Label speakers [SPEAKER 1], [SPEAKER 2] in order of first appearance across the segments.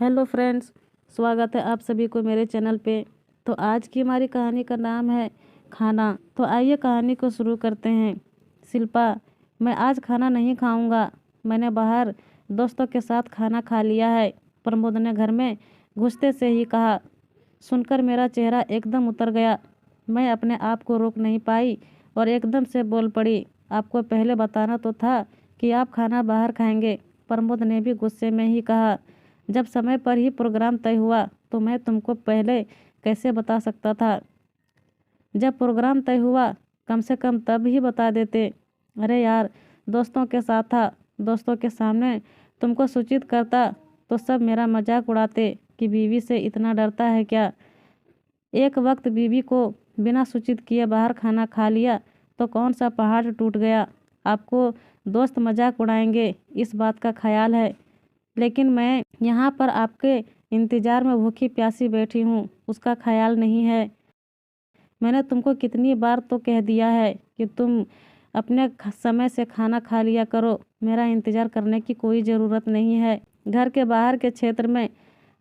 [SPEAKER 1] Hello friends, स्वागत है आप सभी को मेरे चैनल पे। तो आज की हमारी कहानी का नाम है खाना। तो आइए कहानी को शुरू करते हैं। शिल्पा, मैं आज खाना नहीं खाऊंगा। मैंने बाहर दोस्तों के साथ खाना खा लिया है, प्रमोद ने घर में घुसते से ही कहा। सुनकर मेरा चेहरा एकदम उतर गया। मैं अपने आप को रोक नहीं पाई और एकदम से बोल पड़ी, आपको पहले बताना तो था कि आप खाना बाहर खाएंगे। प्रमोद ने भी गुस्से में ही कहा, जब समय पर ही प्रोग्राम तय हुआ तो मैं तुमको पहले कैसे बता सकता था। जब प्रोग्राम तय हुआ कम से कम तब ही बता देते। अरे यार, दोस्तों के साथ था, दोस्तों के सामने तुमको सूचित करता तो सब मेरा मजाक उड़ाते कि बीवी से इतना डरता है क्या। एक वक्त बीवी को बिना सूचित किए बाहर खाना खा लिया तो कौन सा पहाड़ टूट गया। आपको दोस्त मजाक उड़ाएंगे इस बात का ख्याल है, लेकिन मैं यहाँ पर आपके इंतज़ार में भूखी प्यासी बैठी हूँ, उसका ख्याल नहीं है। मैंने तुमको कितनी बार तो कह दिया है कि तुम अपने समय से खाना खा लिया करो, मेरा इंतज़ार करने की कोई ज़रूरत नहीं है। घर के बाहर के क्षेत्र में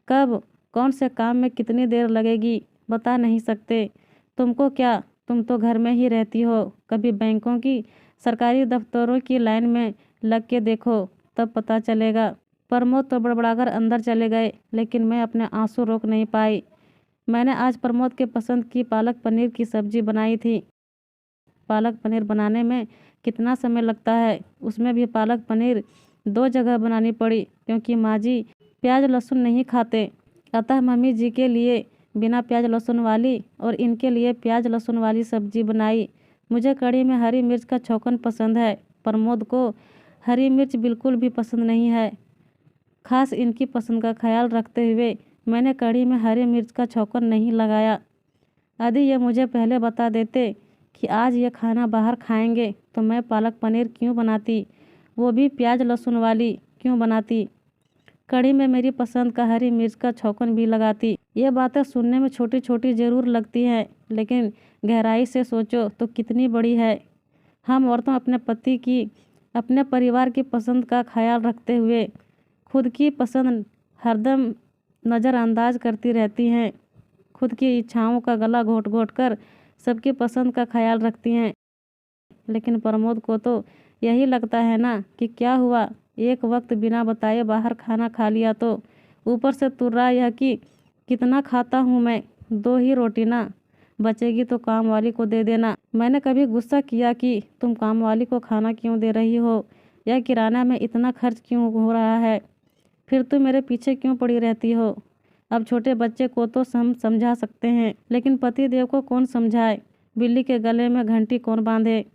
[SPEAKER 1] कब कौन से काम में कितनी देर लगेगी बता नहीं सकते। तुमको क्या, तुम तो घर में ही रहती हो, कभी बैंकों की सरकारी दफ्तरों की लाइन में लग के देखो, तब पता चलेगा। प्रमोद तो बड़बड़ाकर अंदर चले गए, लेकिन मैं अपने आंसू रोक नहीं पाई। मैंने आज प्रमोद के पसंद की पालक पनीर की सब्जी बनाई थी। पालक पनीर बनाने में कितना समय लगता है, उसमें भी पालक पनीर 2 जगह बनानी पड़ी क्योंकि माँ जी प्याज लहसुन नहीं खाते। अतः मम्मी जी के लिए बिना प्याज लहसुन वाली और इनके लिए प्याज लहसुन वाली सब्जी बनाई। मुझे कढ़ी में हरी मिर्च का छौंकन पसंद है, प्रमोद को हरी मिर्च बिल्कुल भी पसंद नहीं है। खास इनकी पसंद का ख्याल रखते हुए मैंने कढ़ी में हरी मिर्च का छौंकन नहीं लगाया। यदि ये मुझे पहले बता देते कि आज ये खाना बाहर खाएंगे तो मैं पालक पनीर क्यों बनाती, वो भी प्याज लहसुन वाली क्यों बनाती, कढ़ी में मेरी पसंद का हरी मिर्च का छौंकन भी लगाती। ये बातें सुनने में छोटी छोटी ज़रूर लगती हैं, लेकिन गहराई से सोचो तो कितनी बड़ी है। हम औरतों अपने पति की, अपने परिवार की पसंद का ख्याल रखते हुए खुद की पसंद हरदम नज़रअंदाज करती रहती हैं। खुद की इच्छाओं का गला घोट घोट कर सबकी पसंद का ख्याल रखती हैं। लेकिन प्रमोद को तो यही लगता है ना कि क्या हुआ, एक वक्त बिना बताए बाहर खाना खा लिया तो ऊपर से तुर्रा यह कि कितना खाता हूँ मैं, 2 ही रोटी ना, बचेगी तो काम वाली को दे देना। मैंने कभी गुस्सा किया कि तुम काम वाली को खाना क्यों दे रही हो, या किराना में इतना खर्च क्यों हो रहा है, फिर तुम मेरे पीछे क्यों पड़ी रहती हो। अब छोटे बच्चे को तो हम समझा सकते हैं, लेकिन पति देव को कौन समझाए, बिल्ली के गले में घंटी कौन बांधे।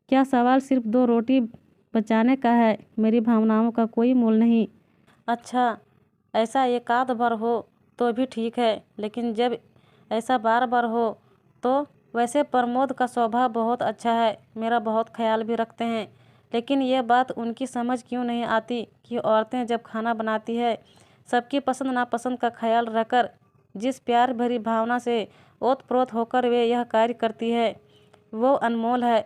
[SPEAKER 1] क्या सवाल सिर्फ 2 रोटी बचाने का है, मेरी भावनाओं का कोई मोल नहीं। अच्छा, ऐसा एकाध बार हो तो भी ठीक है, लेकिन जब ऐसा बार बार हो तो। वैसे प्रमोद का स्वभाव बहुत अच्छा है, मेरा बहुत ख्याल भी रखते हैं, लेकिन ये बात उनकी समझ क्यों नहीं आती कि औरतें जब खाना बनाती है सबकी पसंद नापसंद का ख्याल रखकर जिस प्यार भरी भावना से ओतप्रोत होकर वे यह कार्य करती है वो अनमोल है।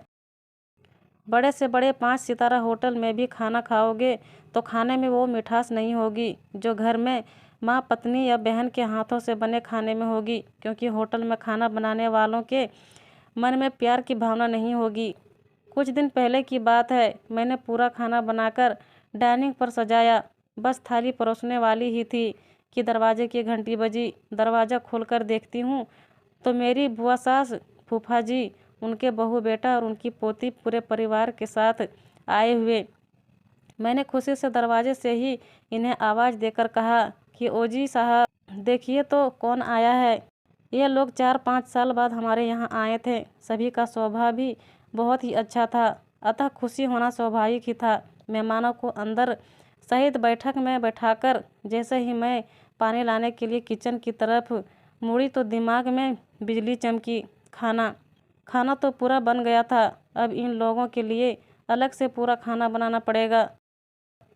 [SPEAKER 1] बड़े से बड़े 5 सितारा होटल में भी खाना खाओगे तो खाने में वो मिठास नहीं होगी जो घर में माँ, पत्नी या बहन के हाथों से बने खाने में होगी, क्योंकि होटल में खाना बनाने वालों के मन में प्यार की भावना नहीं होगी। कुछ दिन पहले की बात है, मैंने पूरा खाना बनाकर डाइनिंग पर सजाया, बस थाली परोसने वाली ही थी कि दरवाजे की घंटी बजी। दरवाज़ा खोलकर देखती हूँ तो मेरी बुआ सास, फूफा जी, उनके बहू बेटा और उनकी पोती पूरे परिवार के साथ आए हुए। मैंने खुशी से दरवाजे से ही इन्हें आवाज़ देकर कहा कि ओ जी साहब, देखिए तो कौन आया है। ये लोग 4-5 साल बाद हमारे यहाँ आए थे। सभी का स्वभाव भी बहुत ही अच्छा था, अतः खुशी होना स्वाभाविक ही था। मेहमानों को अंदर सहित बैठक में बैठाकर जैसे ही मैं पानी लाने के लिए किचन की तरफ मुड़ी तो दिमाग में बिजली चमकी। खाना तो पूरा बन गया था, अब इन लोगों के लिए अलग से पूरा खाना बनाना पड़ेगा।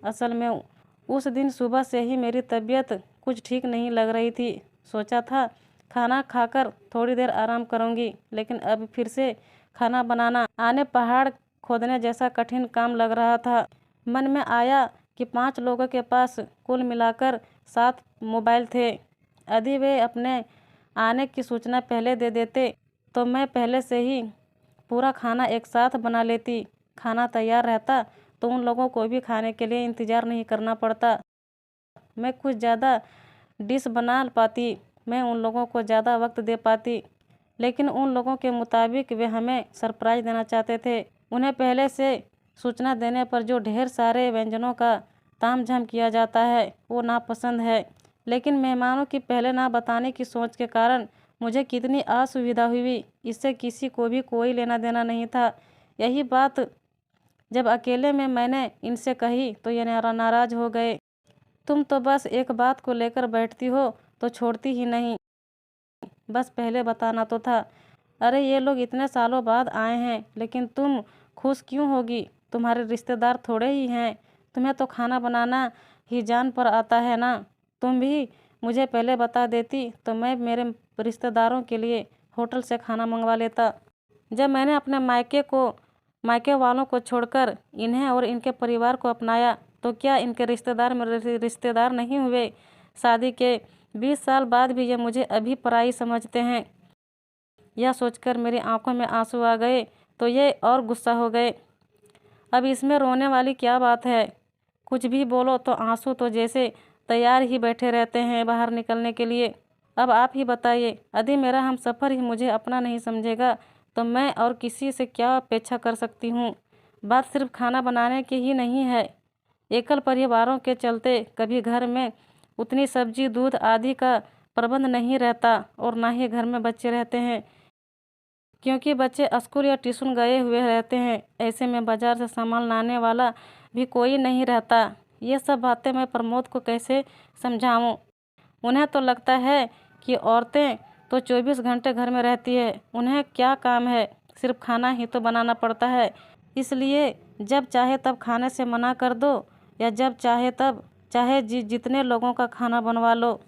[SPEAKER 1] असल में उस दिन सुबह से ही मेरी तबीयत कुछ ठीक नहीं लग रही थी। सोचा था खाना खाकर थोड़ी देर आराम करूंगी, लेकिन अब फिर से खाना बनाना आने पहाड़ खोदने जैसा कठिन काम लग रहा था। मन में आया कि 5 लोगों के पास कुल मिलाकर साथ मोबाइल थे। यदि वे अपने आने की सूचना पहले दे देते तो मैं पहले से ही पूरा खाना एक साथ बना लेती। खाना तैयार रहता तो उन लोगों को भी खाने के लिए इंतज़ार नहीं करना पड़ता। मैं कुछ ज़्यादा डिश बना पाती, मैं उन लोगों को ज़्यादा वक्त दे पाती। लेकिन उन लोगों के मुताबिक वे हमें सरप्राइज़ देना चाहते थे। उन्हें पहले से सूचना देने पर जो ढेर सारे व्यंजनों का तामझाम किया जाता है वो नापसंद है। लेकिन मेहमानों की पहले ना बताने की सोच के कारण मुझे कितनी असुविधा हुई, इससे किसी को भी कोई लेना देना नहीं था। यही बात जब अकेले में मैंने इनसे कही तो ये नाराज़ हो गए। तुम तो बस एक बात को लेकर बैठती हो तो छोड़ती ही नहीं, बस पहले बताना तो था। अरे ये लोग इतने सालों बाद आए हैं, लेकिन तुम खुश क्यों होगी? तुम्हारे रिश्तेदार थोड़े ही हैं, तुम्हें तो खाना बनाना ही जान पर आता है ना। तुम भी मुझे पहले बता देती तो मैं मेरे रिश्तेदारों के लिए होटल से खाना मंगवा लेता। जब मैंने अपने मायके वालों को छोड़कर इन्हें और इनके परिवार को अपनाया तो क्या इनके रिश्तेदार मेरे रिश्तेदार नहीं हुए? शादी के 20 साल बाद भी ये मुझे अभी पराई समझते हैं। यह सोचकर मेरी आंखों में आंसू आ गए तो ये और गुस्सा हो गए। अब इसमें रोने वाली क्या बात है? कुछ भी बोलो तो आंसू तो जैसे तैयार ही बैठे रहते हैं बाहर निकलने के लिए। अब आप ही बताइए, यदि मेरा हमसफ़र ही मुझे अपना नहीं समझेगा तो मैं और किसी से क्या अपेक्षा कर सकती हूँ? बात सिर्फ खाना बनाने की ही नहीं है। एकल परिवारों के चलते कभी घर में उतनी सब्जी दूध आदि का प्रबंध नहीं रहता और ना ही घर में बच्चे रहते हैं, क्योंकि बच्चे स्कूल या ट्यूशन गए हुए रहते हैं। ऐसे में बाज़ार से सामान लाने वाला भी कोई नहीं रहता। ये सब बातें मैं प्रमोद को कैसे समझाऊं? उन्हें तो लगता है कि औरतें तो 24 घंटे घर में रहती है, उन्हें क्या काम है, सिर्फ खाना ही तो बनाना पड़ता है। इसलिए जब चाहे तब खाने से मना कर दो या जब चाहे तब चाहे जितने लोगों का खाना बनवा लो।